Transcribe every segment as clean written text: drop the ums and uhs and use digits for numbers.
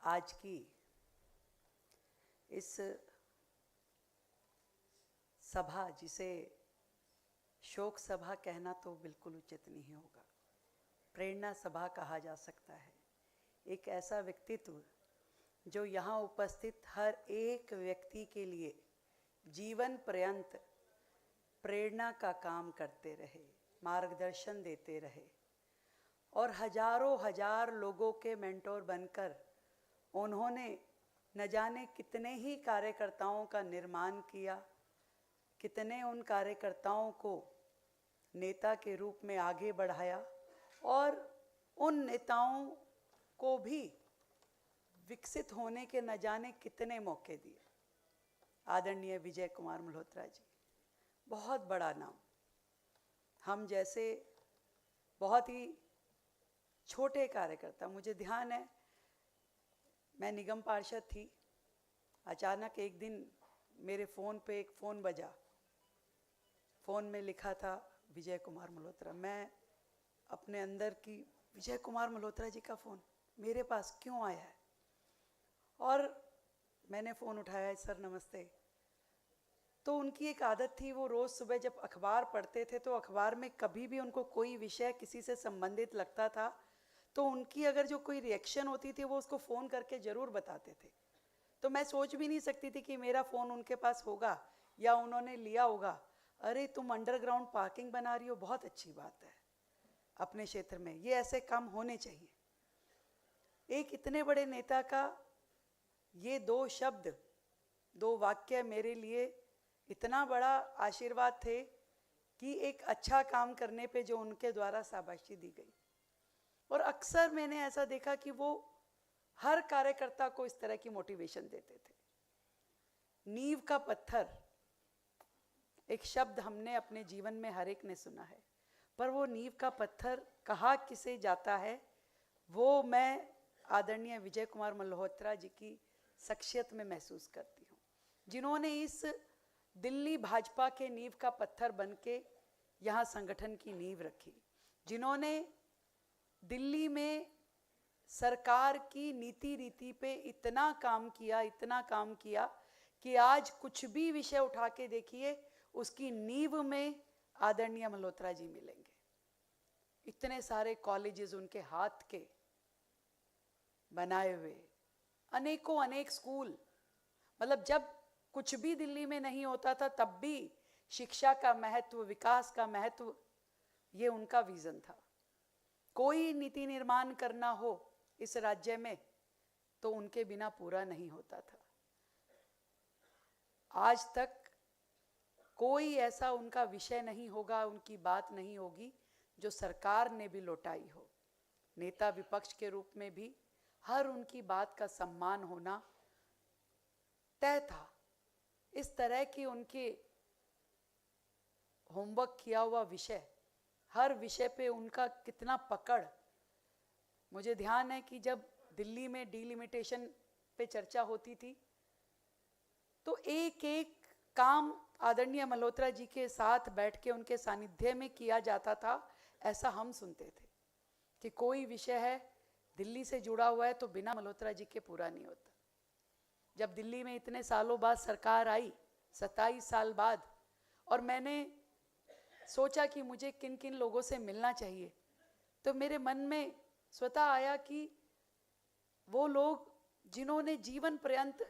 आज की इस सभा, जिसे शोक सभा कहना तो बिल्कुल उचित नहीं होगा, प्रेरणा सभा कहा जा सकता है। एक ऐसा व्यक्तित्व जो यहाँ उपस्थित हर एक व्यक्ति के लिए जीवन पर्यंत प्रेरणा का काम करते रहे, मार्गदर्शन देते रहे और हजारों हजार लोगों के मेंटोर बनकर उन्होंने न जाने कितने ही कार्यकर्ताओं का निर्माण किया, कितने उन कार्यकर्ताओं को नेता के रूप में आगे बढ़ाया और उन नेताओं को भी विकसित होने के न जाने कितने मौके दिए। आदरणीय विजय कुमार मल्होत्रा जी, बहुत बड़ा नाम। हम जैसे बहुत ही छोटे कार्यकर्ता, मुझे ध्यान है मैं निगम पार्षद थी, अचानक एक दिन मेरे फ़ोन पे एक फ़ोन बजा, फ़ोन में लिखा था विजय कुमार मल्होत्रा। मैं अपने अंदर की, विजय कुमार मल्होत्रा जी का फ़ोन मेरे पास क्यों आया है? और मैंने फ़ोन उठाया, सर नमस्ते। तो उनकी एक आदत थी, वो रोज़ सुबह जब अखबार पढ़ते थे तो अखबार में कभी भी उनको कोई विषय किसी से संबंधित लगता था तो उनकी अगर जो कोई रिएक्शन होती थी वो उसको फ़ोन करके ज़रूर बताते थे। तो मैं सोच भी नहीं सकती थी कि मेरा फ़ोन उनके पास होगा या उन्होंने लिया होगा। अरे तुम अंडरग्राउंड पार्किंग बना रही हो, बहुत अच्छी बात है, अपने क्षेत्र में ये ऐसे काम होने चाहिए। एक इतने बड़े नेता का ये दो शब्द, दो वाक्य मेरे लिए इतना बड़ा आशीर्वाद थे कि एक अच्छा काम करने पे जो उनके द्वारा शाबाशी दी गई। और अक्सर मैंने ऐसा देखा कि वो हर कार्यकर्ता को इस तरह की मोटिवेशन देते थे। नींव का पत्थर, एक शब्द हमने अपने जीवन में हर एक ने सुना है, पर वो नींव का पत्थर कहा किसे जाता है वो मैं आदरणीय विजय कुमार मल्होत्रा जी की शख्सियत में महसूस करती हूँ, जिन्होंने इस दिल्ली भाजपा के नींव का पत्थर बन के यहाँ संगठन की नींव रखी, जिन्होंने दिल्ली में सरकार की नीति रीति पे इतना काम किया कि आज कुछ भी विषय उठा के देखिए उसकी नींव में आदरणीय मल्होत्रा जी मिलेंगे। इतने सारे कॉलेजेस उनके हाथ के बनाए हुए, अनेकों अनेक स्कूल, मतलब जब कुछ भी दिल्ली में नहीं होता था तब भी शिक्षा का महत्व, विकास का महत्व, ये उनका विजन था। कोई नीति निर्माण करना हो इस राज्य में तो उनके बिना पूरा नहीं होता था। आज तक कोई ऐसा उनका विषय नहीं होगा, उनकी बात नहीं होगी जो सरकार ने भी लौटाई हो। नेता विपक्ष के रूप में भी हर उनकी बात का सम्मान होना तय था। इस तरह की उनके होमवर्क किया हुआ विषय, हर विषय पे उनका कितना पकड़। मुझे ध्यान है कि जब दिल्ली में डिलिमिटेशन पे चर्चा होती थी तो एक एक काम आदरणीय मल्होत्रा जी के साथ बैठ के उनके सानिध्य में किया जाता था। ऐसा हम सुनते थे कि कोई विषय है दिल्ली से जुड़ा हुआ है तो बिना मल्होत्रा जी के पूरा नहीं होता। जब दिल्ली में इतने सालों बाद सरकार आई, 27 साल बाद, और मैंने सोचा कि मुझे किन किन लोगों से मिलना चाहिए, तो मेरे मन में स्वतः आया कि वो लोग जिन्होंने जीवन पर्यंत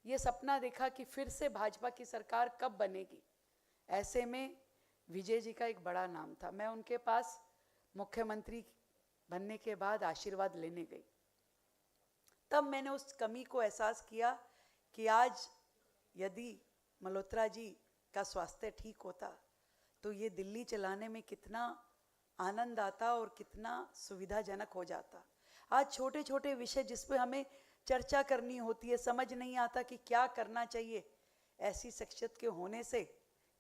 ये सपना देखा कि फिर से भाजपा की सरकार कब बनेगी, ऐसे में विजय जी का एक बड़ा नाम था। मैं उनके पास मुख्यमंत्री बनने के बाद आशीर्वाद लेने गई, तब मैंने उस कमी को एहसास किया कि आज यदि मल्होत्रा जी का स्वास्थ्य ठीक होता तो ये दिल्ली चलाने में कितना आनंद आता और कितना सुविधाजनक हो जाता। आज छोटे छोटे विषय जिस पे हमें चर्चा करनी होती है, समझ नहीं आता कि क्या करना चाहिए, ऐसी शख्सियत के होने से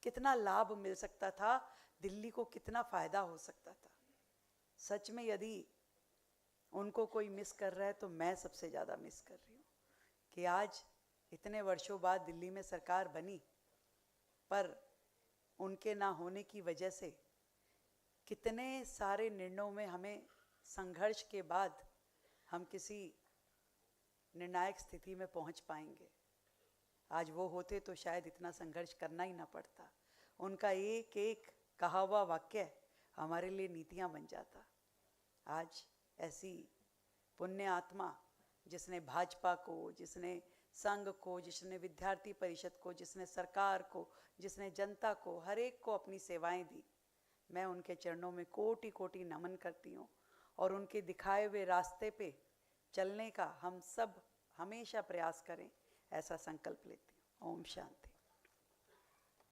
कितना लाभ मिल सकता था, दिल्ली को कितना फ़ायदा हो सकता था। सच में यदि उनको कोई मिस कर रहा है तो मैं सबसे ज़्यादा मिस कर रही हूँ कि आज इतने वर्षों बाद दिल्ली में सरकार बनी, पर उनके ना होने की वजह से कितने सारे निर्णयों में हमें संघर्ष के बाद हम किसी निर्णायक स्थिति में पहुंच पाएंगे। आज वो होते तो शायद इतना संघर्ष करना ही ना पड़ता। उनका एक एक कहा हुआ वाक्य हमारे लिए नीतियां बन जाता। आज ऐसी पुण्य आत्मा जिसने भाजपा को, जिसने संघ को, जिसने विद्यार्थी परिषद को, जिसने सरकार को, जिसने जनता को, हर एक को अपनी सेवाएं दी, मैं उनके चरणों में कोटि कोटि नमन करती हूँ। और उनके दिखाए हुए रास्ते पे चलने का हम सब हमेशा प्रयास करें, ऐसा संकल्प लेती हूँ। ओम शांति।